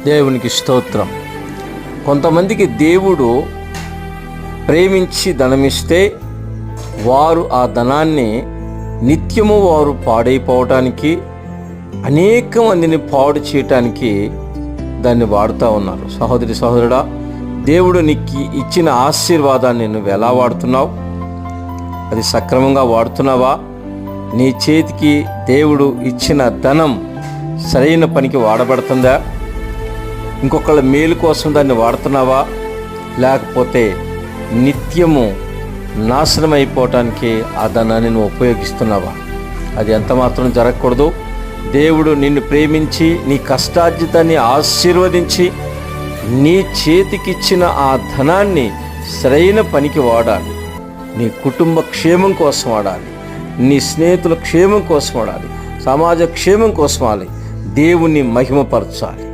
దేవునికి స్తోత్రం. కొంతమందికి దేవుడు ప్రేమించి ధనమిస్తే వారు ఆ ధనాన్ని నిత్యము వారు పాడైపోవటానికి, అనేక మందిని పాడు చేయటానికి దాన్ని వాడుతూ ఉన్నారు. సహోదరి సహోదరుడా, దేవుడు నీకు ఇచ్చిన ఆశీర్వాదాన్ని నువ్వు ఎలా వాడుతున్నావు? అది సక్రమంగా వాడుతున్నావా? నీ చేతికి దేవుడు ఇచ్చిన ధనం సరైన పనికి వాడబడుతుందా? ఇంకొకళ్ళ మేలు కోసం దాన్ని వాడుతున్నావా? లేకపోతే నిత్యము నాశనం అయిపోవటానికి ఆ ధనాన్ని నువ్వు ఉపయోగిస్తున్నావా? అది ఎంత మాత్రం జరగకూడదు. దేవుడు నిన్ను ప్రేమించి నీ కష్టార్జితాన్ని ఆశీర్వదించి నీ చేతికిచ్చిన ఆ ధనాన్ని సరైన పనికి వాడాలి. నీ కుటుంబ క్షేమం కోసం వాడాలి, నీ స్నేహితుల క్షేమం కోసం వాడాలి, సమాజ క్షేమం కోసం వాడాలి, దేవుణ్ణి మహిమపరచాలి.